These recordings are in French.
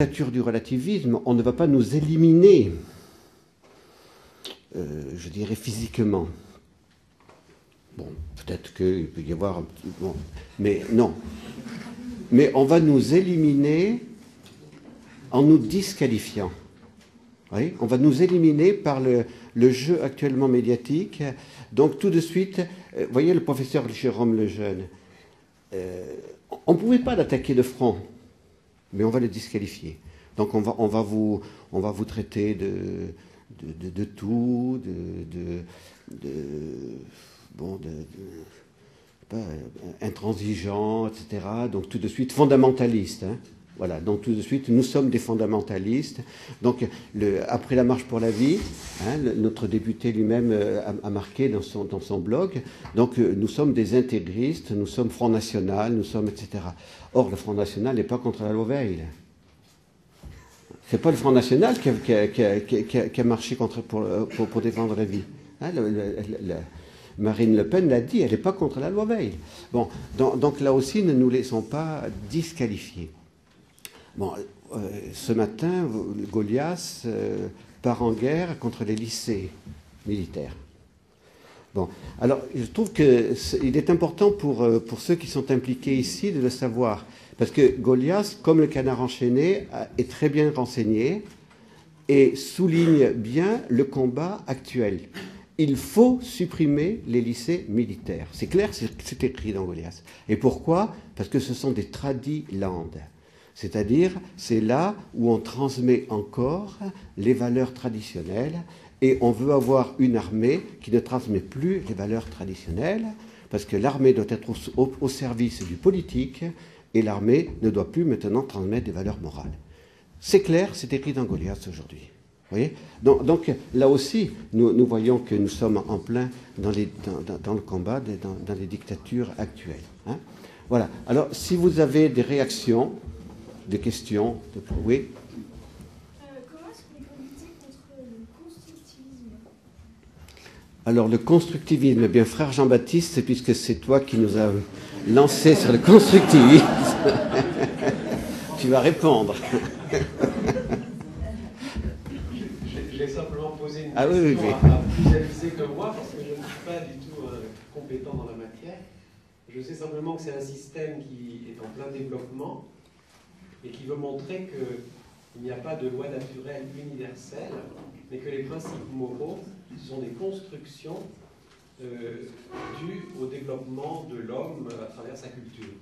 dictature du relativisme, on ne va pas nous éliminer, je dirais physiquement. Bon, peut-être qu'il peut y avoir un petit... Bon, mais non. Mais on va nous éliminer en nous disqualifiant. Oui, on va nous éliminer par le jeu actuellement médiatique. Donc tout de suite, vous voyez le professeur Jérôme Lejeune, on ne pouvait pas l'attaquer de front, mais on va le disqualifier. Donc on va vous traiter de tout, intransigeant, etc. Donc tout de suite fondamentaliste. Hein. Voilà, donc tout de suite, nous sommes des fondamentalistes. Donc, après la marche pour la vie, hein, notre député lui-même a marqué dans son blog, donc nous sommes des intégristes, nous sommes Front National, nous sommes, etc. Or, le Front National n'est pas contre la loi Veil. C'est pas le Front National qui a marché pour défendre la vie. Hein, Marine Le Pen l'a dit, elle n'est pas contre la loi Veil. Bon, donc là aussi, ne nous laissons pas disqualifier. Bon, ce matin, Goliath part en guerre contre les lycées militaires. Bon, alors je trouve qu'il est important pour ceux qui sont impliqués ici de le savoir, parce que Goliath, comme le canard enchaîné, est très bien renseigné et souligne bien le combat actuel. Il faut supprimer les lycées militaires. C'est clair, c'est écrit dans Goliath. Et pourquoi? Parce que ce sont des tradilandes. C'est-à-dire, c'est là où on transmet encore les valeurs traditionnelles et on veut avoir une armée qui ne transmet plus les valeurs traditionnelles parce que l'armée doit être au service du politique et l'armée ne doit plus maintenant transmettre des valeurs morales. C'est clair, c'est écrit dans Goliath aujourd'hui. Vous voyez? Donc là aussi, nous voyons que nous sommes en plein dans le combat, dans les dictatures actuelles. Hein? Voilà. Alors, si vous avez des réactions, des questions, oui. Comment est-ce qu'on peut lutter contre le constructivisme? Alors le constructivisme, eh bien frère Jean-Baptiste, puisque c'est toi qui nous as lancé sur le constructivisme, tu vas répondre. J'ai simplement posé une question à plus avisée que moi, parce que je ne suis pas du tout compétent dans la matière. Je sais simplement que c'est un système qui est en plein développement et qui veut montrer qu'il n'y a pas de loi naturelle universelle, mais que les principes moraux sont des constructions dues au développement de l'homme à travers sa culture.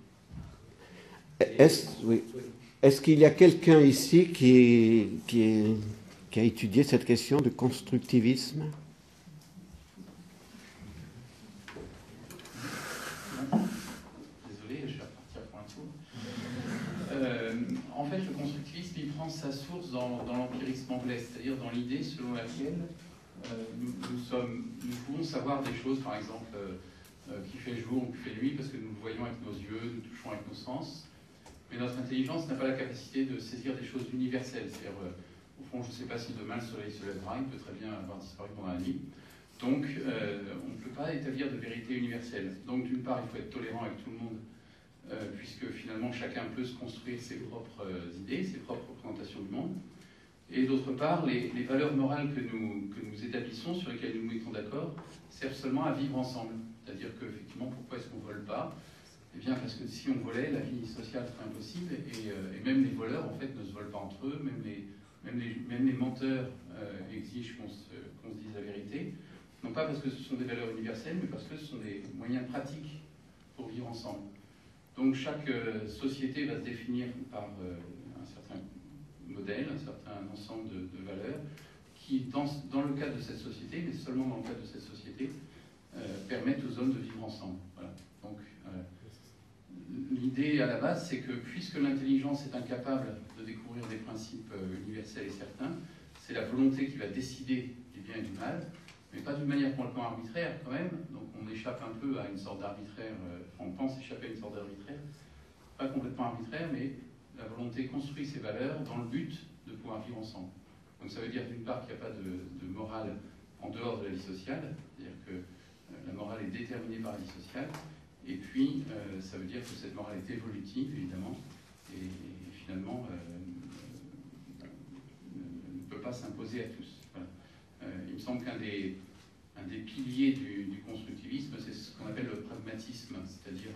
Est-ce qu'il y a quelqu'un ici qui a étudié cette question de constructivisme? Désolé, je vais repartir pour un tour. En fait, le constructivisme, il prend sa source dans l'empirisme anglais, c'est-à-dire dans l'idée selon laquelle nous pouvons savoir des choses, par exemple, qu'il fait jour ou qu'il fait nuit, parce que nous le voyons avec nos yeux, nous touchons avec nos sens. Mais notre intelligence n'a pas la capacité de saisir des choses universelles. C'est-à-dire, au fond, je ne sais pas si demain le soleil se lèvera, il peut très bien avoir disparu pendant la nuit. Donc, on ne peut pas établir de vérité universelle. Donc, d'une part, il faut être tolérant avec tout le monde, puisque finalement, chacun peut se construire ses propres idées, ses propres représentations du monde. Et d'autre part, les valeurs morales que nous établissons, sur lesquelles nous nous mettons d'accord, servent seulement à vivre ensemble. C'est-à-dire qu'effectivement, pourquoi est-ce qu'on ne vole pas? Eh bien, parce que si on volait, la vie sociale serait impossible, et même les voleurs, en fait, ne se volent pas entre eux, même les menteurs exigent qu'on se dise la vérité, non pas parce que ce sont des valeurs universelles, mais parce que ce sont des moyens pratiques pour vivre ensemble. Donc chaque société va se définir par un certain modèle, un certain ensemble de valeurs, qui, dans le cadre de cette société, mais seulement dans le cadre de cette société, permettent aux hommes de vivre ensemble. Voilà. Donc, l'idée à la base, c'est que puisque l'intelligence est incapable de découvrir des principes universels et certains, c'est la volonté qui va décider du bien et du mal, mais pas d'une manière complètement arbitraire quand même. Donc on échappe un peu à une sorte d'arbitraire, on pense échapper à une sorte d'arbitraire, pas complètement arbitraire, mais la volonté construit ses valeurs dans le but de pouvoir vivre ensemble. Donc ça veut dire d'une part qu'il n'y a pas de morale en dehors de la vie sociale, c'est-à-dire que la morale est déterminée par la vie sociale, et puis ça veut dire que cette morale est évolutive, évidemment, et finalement pas s'imposer à tous. Voilà. Il me semble qu'un des piliers du constructivisme, c'est ce qu'on appelle le pragmatisme, c'est-à-dire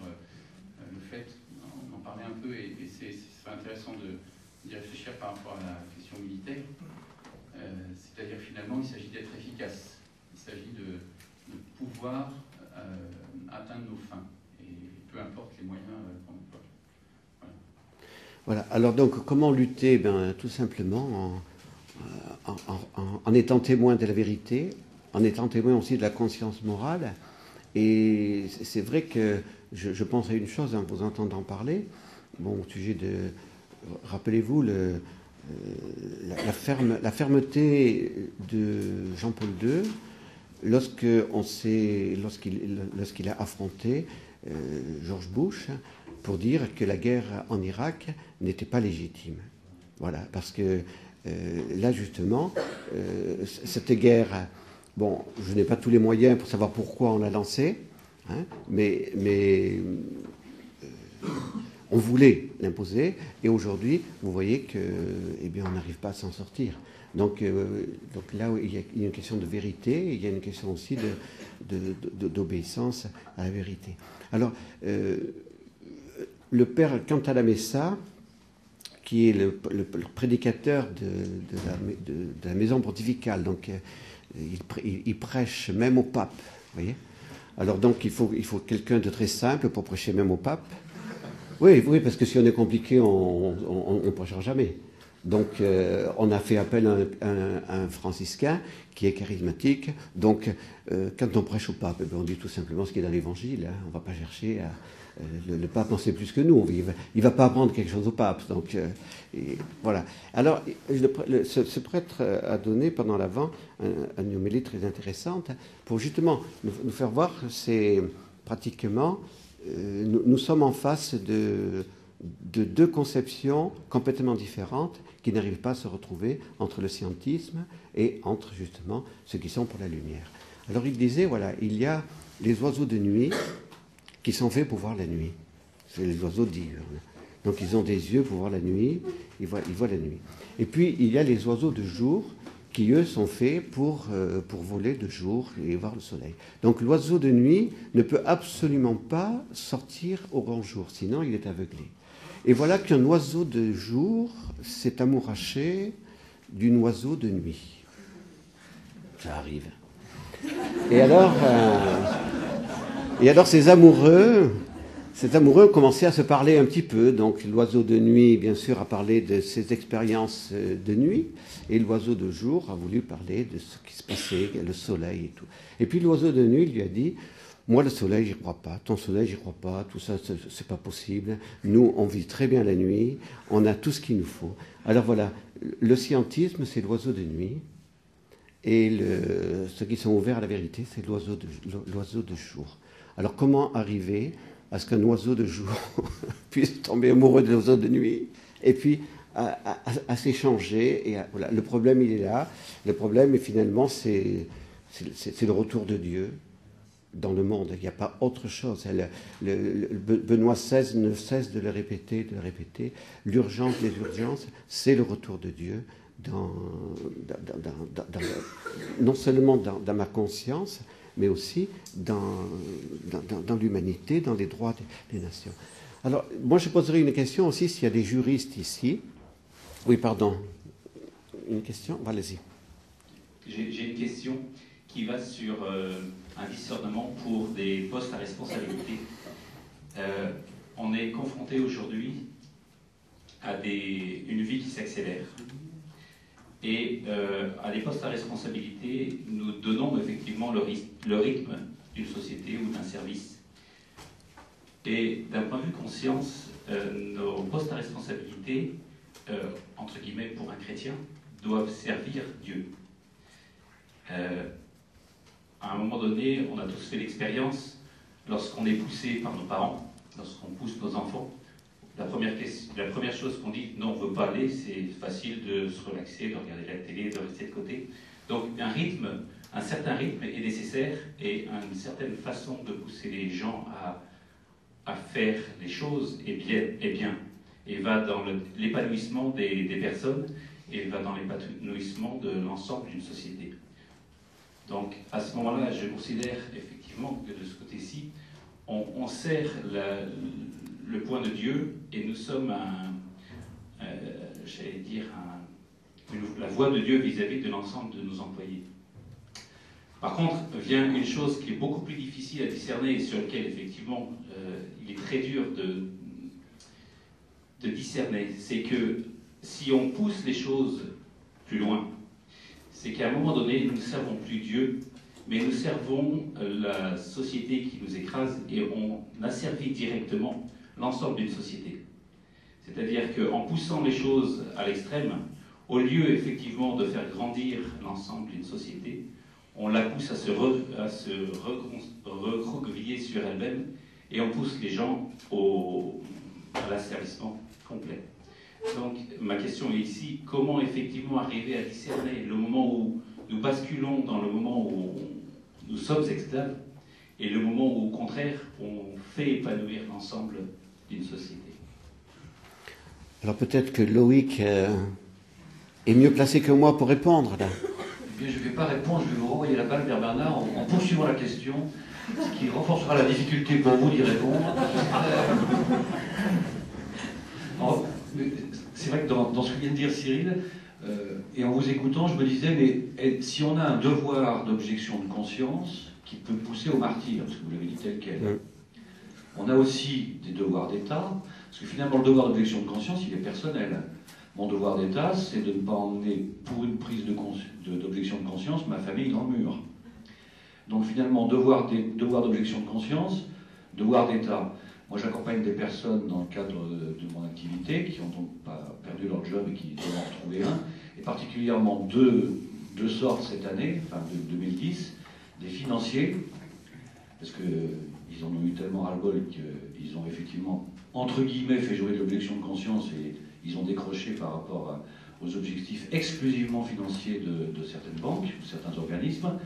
le fait, on en parlait un peu, et c'est intéressant d'y réfléchir par rapport à la question militaire, c'est-à-dire finalement il s'agit d'être efficace, il s'agit de pouvoir atteindre nos fins, et peu importe les moyens qu'on emploie. Voilà. Alors donc, comment lutter? Tout simplement en étant témoin de la vérité, en étant témoin aussi de la conscience morale. Et c'est vrai que je pense à une chose en vous entendant parler, au sujet de... Rappelez-vous la fermeté de Jean-Paul II lorsqu'il a affronté George Bush pour dire que la guerre en Irak n'était pas légitime. Voilà, parce que là justement, cette guerre, bon, je n'ai pas tous les moyens pour savoir pourquoi on l'a lancée, hein, mais on voulait l'imposer, et aujourd'hui, vous voyez que, eh bien, on n'arrive pas à s'en sortir. Donc là, il y a une question de vérité, et il y a une question aussi d'obéissance à la vérité. Alors, le père Cantalamessa, qui est le prédicateur de la maison pontificale, donc il prêche même au pape, vous voyez. Alors donc il faut quelqu'un de très simple pour prêcher même au pape. Oui, parce que si on est compliqué, on ne prêchera jamais. Donc on a fait appel à un franciscain qui est charismatique. Donc quand on prêche au pape, on dit tout simplement ce qui est dans l'évangile, hein. On ne va pas chercher à... Le pape en sait plus que nous. Il ne va pas apprendre quelque chose au pape. Donc, voilà. Alors, ce prêtre a donné pendant l'Avent une homélie très intéressante pour justement nous faire voir que c'est pratiquement... nous sommes en face de deux conceptions complètement différentes qui n'arrivent pas à se retrouver entre le scientisme et entre justement ceux qui sont pour la lumière. Alors, il disait, voilà, il y a les oiseaux de nuit qui sont faits pour voir la nuit. C'est les oiseaux diurnes. Donc ils ont des yeux pour voir la nuit, ils voient la nuit. Et puis il y a les oiseaux de jour qui, eux, sont faits pour voler de jour et voir le soleil. Donc l'oiseau de nuit ne peut absolument pas sortir au grand jour, sinon il est aveuglé. Et voilà qu'un oiseau de jour s'est amouraché d'un oiseau de nuit. Ça arrive. Et alors ces amoureux commençaient à se parler un petit peu. Donc l'oiseau de nuit, bien sûr, a parlé de ses expériences de nuit, et l'oiseau de jour a voulu parler de ce qui se passait, le soleil et tout. Et puis l'oiseau de nuit lui a dit, moi le soleil, j'y crois pas, ton soleil, j'y crois pas, tout ça, c'est pas possible. Nous, on vit très bien la nuit, on a tout ce qu'il nous faut. Alors voilà, le scientisme, c'est l'oiseau de nuit. Et ceux qui sont ouverts à la vérité, c'est l'oiseau de jour. Alors comment arriver à ce qu'un oiseau de jour puisse tomber amoureux de l'oiseau de nuit, et puis à s'échanger, et voilà. Le problème, il est là. Le problème, et finalement, c'est le retour de Dieu dans le monde. Il n'y a pas autre chose. Benoît XVI ne cesse de le répéter, L'urgence des urgences, c'est le retour de Dieu non seulement dans ma conscience, mais aussi dans l'humanité, dans les droits des nations. Alors, moi, je poserai une question aussi s'il y a des juristes ici. Oui, pardon. Une question? Allez-y. J'ai une question qui va sur un discernement pour des postes à responsabilité. On est confronté aujourd'hui à une vie qui s'accélère. Et à des postes à responsabilité, nous donnons effectivement le rythme d'une société ou d'un service. Et d'un point de vue conscience, nos postes à responsabilité, entre guillemets pour un chrétien, doivent servir Dieu. À un moment donné, on a tous fait l'expérience, lorsqu'on est poussé par nos parents, lorsqu'on pousse nos enfants, la première chose qu'on dit, non, on ne veut pas aller, c'est facile de se relaxer, de regarder la télé, de rester de côté. Donc un certain rythme est nécessaire, et une certaine façon de pousser les gens à faire les choses est bien, et va dans l'épanouissement des personnes et va dans l'épanouissement de l'ensemble d'une société. Donc à ce moment-là, je considère effectivement que de ce côté-ci, on sert le point de Dieu et nous sommes j'allais dire, la voix de Dieu vis-à-vis de l'ensemble de nos employés. Par contre, vient une chose qui est beaucoup plus difficile à discerner et sur laquelle, effectivement, il est très dur de discerner. C'est que si on pousse les choses plus loin, c'est qu'à un moment donné, nous ne servons plus Dieu, mais nous servons la société qui nous écrase et on asservit directement l'ensemble d'une société. C'est-à-dire qu'en poussant les choses à l'extrême, au lieu effectivement de faire grandir l'ensemble d'une société, on la pousse à se recroqueviller sur elle-même et on pousse les gens à l'asservissement complet. Donc ma question est ici, comment effectivement arriver à discerner le moment où nous basculons dans le moment où nous sommes esclaves et le moment où au contraire on fait épanouir l'ensemble d'une société. Alors peut-être que Loïc est mieux placé que moi pour répondre là. Eh bien, je ne vais pas répondre, je vais vous renvoyer la balle vers Bernard en poursuivant la question, ce qui renforcera la difficulté pour vous d'y répondre. C'est vrai que dans ce que vient de dire Cyril, et en vous écoutant, je me disais, mais si on a un devoir d'objection de conscience qui peut pousser au martyre, parce que vous l'avez dit tel quel, on a aussi des devoirs d'État, parce que finalement le devoir d'objection de conscience, il est personnel. Mon devoir d'État, c'est de ne pas emmener pour une prise d'objection de conscience ma famille dans le mur. Donc finalement, devoir d'objection de conscience, devoir d'État. Moi, j'accompagne des personnes dans le cadre de mon activité qui ont donc pas perdu leur job et qui doivent en retrouver un, et particulièrement deux sortes cette année, enfin de 2010, des financiers, parce qu'ils en ont eu tellement ras-le-bol qu'ils ont effectivement, entre guillemets, fait jouer l'objection de conscience et ils ont décroché par rapport aux objectifs exclusivement financiers de certaines banques ou certains organismes,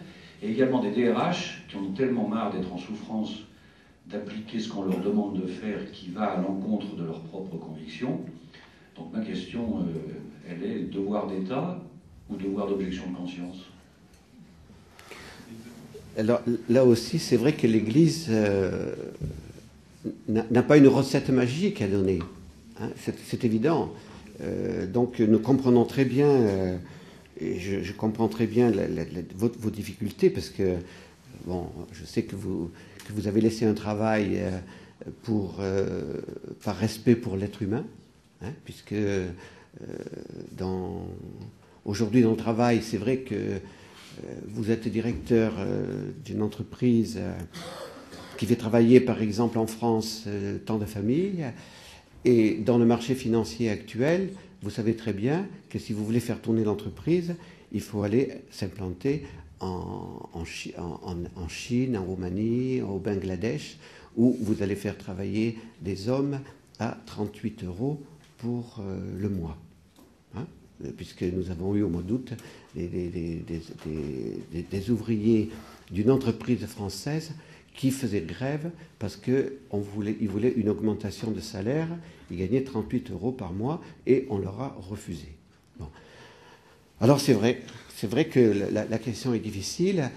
et également des DRH qui en ont tellement marre d'être en souffrance d'appliquer ce qu'on leur demande de faire qui va à l'encontre de leurs propres convictions. Donc ma question, elle est devoir d'État ou devoir d'objection de conscience? Alors là aussi, c'est vrai que l'Église n'a pas une recette magique à donner. Hein, c'est évident. Donc nous comprenons très bien, et je comprends très bien vos difficultés, parce que bon, je sais que vous avez laissé un travail par respect pour l'être humain, hein, puisque aujourd'hui dans le travail, c'est vrai que vous êtes directeur d'une entreprise qui fait travailler par exemple en France tant de familles. Et dans le marché financier actuel, vous savez très bien que si vous voulez faire tourner l'entreprise, il faut aller s'implanter en Chine, en Roumanie, au Bangladesh, où vous allez faire travailler des hommes à 38 € pour le mois. Hein, puisque nous avons eu au mois d'août des ouvriers d'une entreprise française qui faisaient grève parce qu'ils voulaient une augmentation de salaire. Ils gagnaient 38 € par mois et on leur a refusé. Bon. Alors c'est vrai que la question est difficile.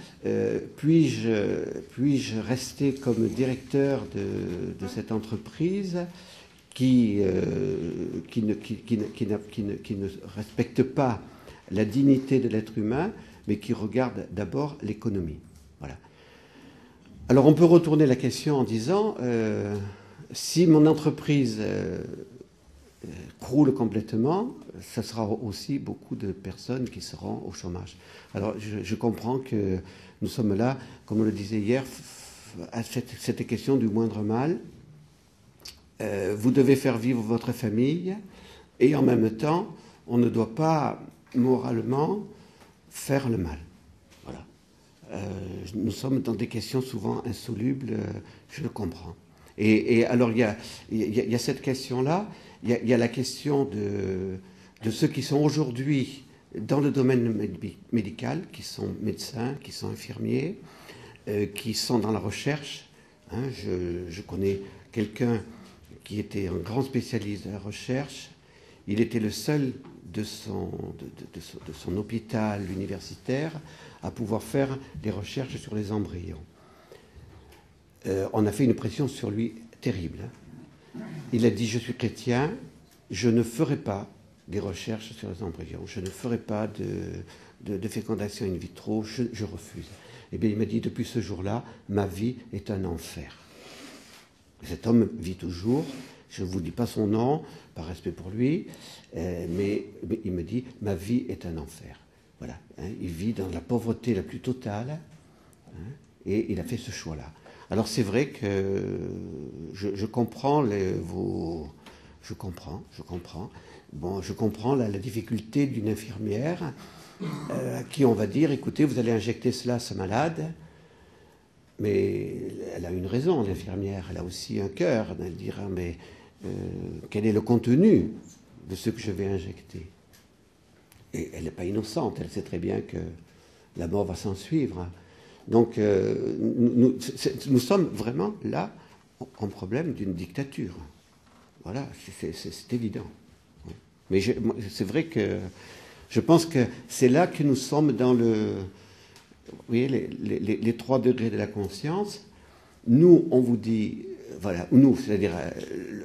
Puis-je rester comme directeur de cette entreprise qui ne respecte pas la dignité de l'être humain, mais qui regarde d'abord l'économie? Voilà. Alors on peut retourner la question en disant, si mon entreprise croule complètement, ça sera aussi beaucoup de personnes qui seront au chômage. Alors je comprends que nous sommes là, comme on le disait hier, à cette question du moindre mal. Vous devez faire vivre votre famille et en même temps, on ne doit pas moralement faire le mal. Voilà. Nous sommes dans des questions souvent insolubles, je le comprends. Et alors il y a cette question-là, il y a la question de ceux qui sont aujourd'hui dans le domaine médical, qui sont médecins, qui sont infirmiers, qui sont dans la recherche. Hein, je connais quelqu'un qui était un grand spécialiste de la recherche. Il était le seul de son hôpital universitaire à pouvoir faire des recherches sur les embryons. On a fait une pression sur lui terrible. Il a dit, je suis chrétien, je ne ferai pas des recherches sur les embryons, je ne ferai pas de fécondation in vitro, je refuse. Eh bien, il m'a dit, depuis ce jour-là, ma vie est un enfer. Cet homme vit toujours, je ne vous dis pas son nom, par respect pour lui, mais il me dit, ma vie est un enfer. Voilà, hein, il vit dans la pauvreté la plus totale, hein, et il a fait ce choix-là. Alors c'est vrai que je comprends je comprends. Bon, je comprends la difficulté d'une infirmière à qui on va dire, écoutez, vous allez injecter cela à ce malade, mais elle a une raison, l'infirmière, elle a aussi un cœur, elle dira, mais quel est le contenu de ce que je vais injecter? Et elle n'est pas innocente, elle sait très bien que la mort va s'en suivre. Donc nous sommes vraiment là en problème d'une dictature. Voilà, c'est évident. Mais c'est vrai que je pense que c'est là que nous sommes dans vous voyez, les 3 degrés de la conscience. Nous, on vous dit, voilà, nous, c'est-à-dire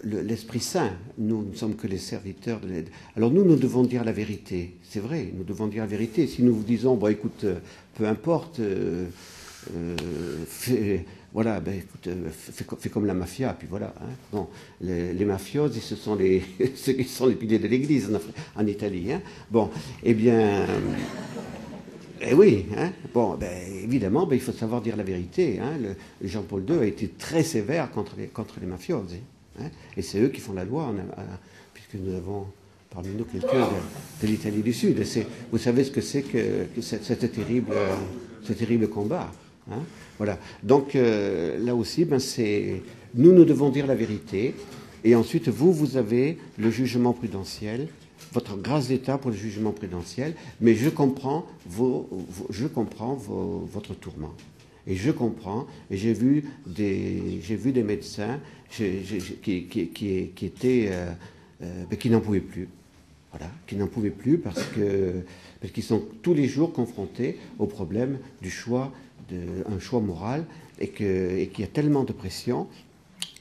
l'Esprit Saint, nous ne sommes que les serviteurs de l'aide. Alors nous devons dire la vérité. C'est vrai, nous devons dire la vérité. Si nous vous disons, bon, écoute, peu importe, voilà, ben, écoute, fais comme la mafia, puis voilà. Hein. Bon, les mafiosi, ce sont ceux qui sont les piliers de l'Église en Italie. Hein. Bon, eh bien... Eh oui, hein. Bon, ben, évidemment, ben, il faut savoir dire la vérité. Hein. Jean-Paul II a été très sévère contre les mafiosi. Hein. Et c'est eux qui font la loi, puisque nous avons parmi nous quelqu'un de l'Italie du Sud. Vous savez ce que c'est que ce terrible combat. Hein. Voilà. Donc là aussi, ben, nous devons dire la vérité. Et ensuite, vous avez le jugement prudentiel, votre grâce d'État pour le jugement prudentiel, mais je comprends votre tourment. Et je comprends, et j'ai vu des médecins qui n'en pouvaient plus. Voilà, qui n'en pouvaient plus parce qu'ils sont tous les jours confrontés au problème du choix, un choix moral, et qu'il y a tellement de pression,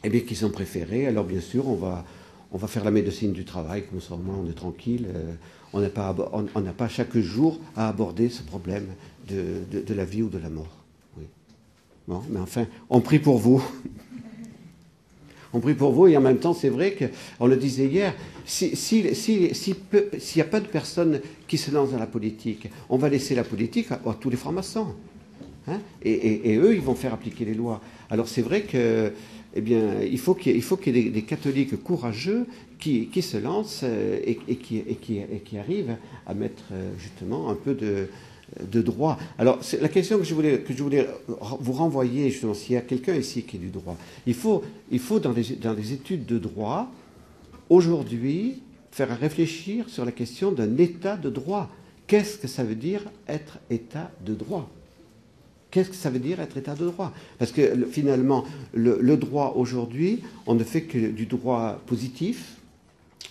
et bien qu'ils ont préféré. Alors bien sûr, on va faire la médecine du travail, comme ça au moins on est tranquille. On n'a pas chaque jour à aborder ce problème de la vie ou de la mort. Oui. Bon, mais enfin, on prie pour vous. On prie pour vous, et en même temps, c'est vrai qu'on le disait hier, s'il n'y a pas de personnes qui se lancent dans la politique, on va laisser la politique à tous les francs-maçons. Hein, et eux, ils vont faire appliquer les lois. Alors c'est vrai que, eh bien, il faut qu'il y ait des catholiques courageux qui se lancent et qui arrivent à mettre justement un peu de droit. Alors, c'est la question que je voulais vous renvoyer, justement, s'il y a quelqu'un ici qui est du droit. Il faut dans les études de droit, aujourd'hui, faire réfléchir sur la question d'un état de droit. Qu'est-ce que ça veut dire être état de droit? Qu'est-ce que ça veut dire être état de droit? Parce que finalement, le droit aujourd'hui, on ne fait que du droit positif.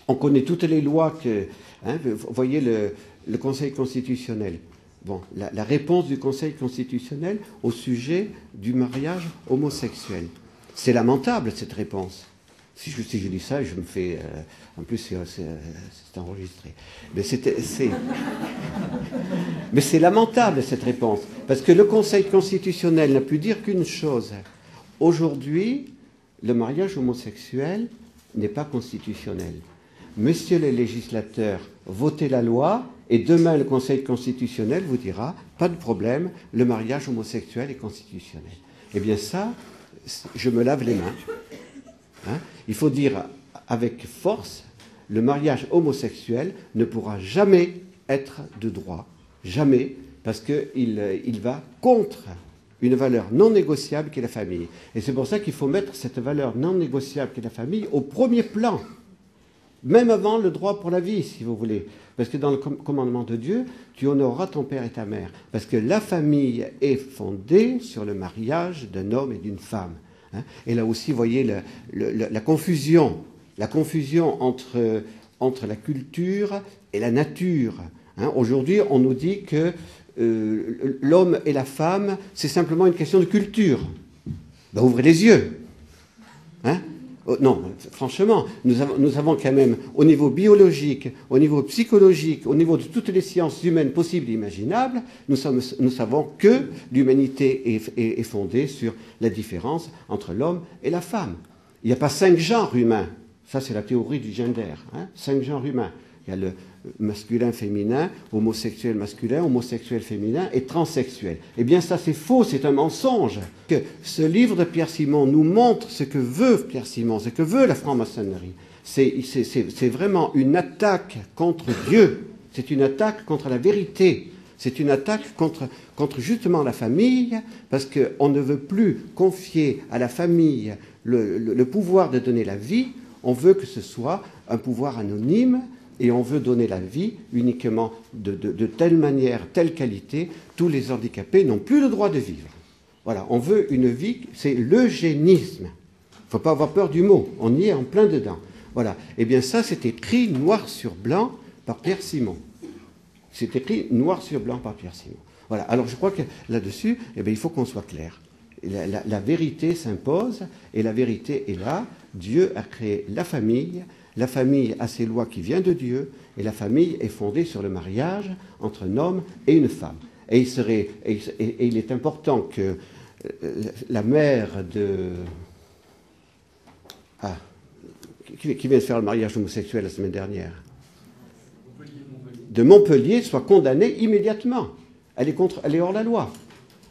On connaît toutes les lois que... Hein, vous voyez le Conseil constitutionnel. Bon, la réponse du Conseil constitutionnel au sujet du mariage homosexuel. C'est lamentable, cette réponse. Si je dis ça, je me fais... en plus, c'est enregistré. Mais c'est lamentable, cette réponse. Parce que le Conseil constitutionnel n'a pu dire qu'une chose. Aujourd'hui, le mariage homosexuel n'est pas constitutionnel. Messieurs les législateurs, votez la loi, et demain, le Conseil constitutionnel vous dira, pas de problème, le mariage homosexuel est constitutionnel. Eh bien ça, je me lave les mains. Hein? Il faut dire avec force, le mariage homosexuel ne pourra jamais être de droit. Jamais, parce qu'il va contre une valeur non négociable qu'est la famille. Et c'est pour ça qu'il faut mettre cette valeur non négociable qu'est la famille au premier plan. Même avant le droit pour la vie, si vous voulez. Parce que dans le commandement de Dieu, tu honoreras ton père et ta mère. Parce que la famille est fondée sur le mariage d'un homme et d'une femme. Hein. Et là aussi, vous voyez la confusion entre entre la culture et la nature. Hein, aujourd'hui, on nous dit que l'homme et la femme, c'est simplement une question de culture. Ben, ouvrez les yeux. Hein? Non, franchement, nous avons quand même, au niveau biologique, au niveau psychologique, au niveau de toutes les sciences humaines possibles et imaginables, nous savons que l'humanité est fondée sur la différence entre l'homme et la femme. Il n'y a pas 5 genres humains. Ça, c'est la théorie du gender. Hein? 5 genres humains. Il y a le masculin, féminin, homosexuel masculin, homosexuel féminin et transsexuel. Eh bien, ça, c'est faux, c'est un mensonge. Que ce livre de Pierre Simon nous montre ce que veut Pierre Simon, ce que veut la franc-maçonnerie. C'est vraiment une attaque contre Dieu. C'est une attaque contre la vérité. C'est une attaque contre justement la famille, parce qu'on ne veut plus confier à la famille le pouvoir de donner la vie. On veut que ce soit un pouvoir anonyme, et on veut donner la vie uniquement de telle manière, telle qualité. Tous les handicapés n'ont plus le droit de vivre. Voilà, on veut une vie, c'est l'eugénisme. Il ne faut pas avoir peur du mot, on y est en plein dedans. Voilà, et bien ça, c'est écrit noir sur blanc par Pierre Simon. C'est écrit noir sur blanc par Pierre Simon. Voilà, alors je crois que là-dessus, eh bien, il faut qu'on soit clair. La vérité s'impose, et la vérité est là. Dieu a créé la famille a ses lois qui viennent de Dieu, et la famille est fondée sur le mariage entre un homme et une femme. Et il est important que la mère qui vient de faire le mariage homosexuel la semaine dernière, de Montpellier, soit condamnée immédiatement. Elle est hors la loi.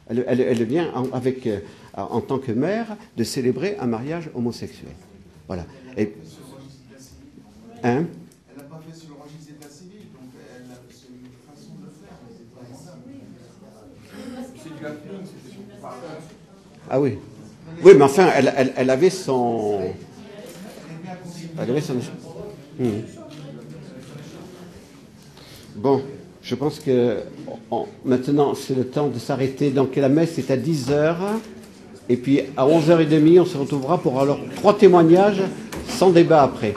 Elle vient en tant que mère de célébrer un mariage homosexuel. Voilà. Et, hein? Elle n'a pas fait sur le registre d'état civil, donc c'est une façon de le faire, mais c'est pas mandable. C'est du happening, c'était par là. Ah oui. Oui, mais enfin, elle avait son... Elle avait son... Bon, je pense que maintenant, c'est le temps de s'arrêter. Donc, la messe est à 10h. Et puis, à 11h30, on se retrouvera pour alors 3 témoignages sans débat après.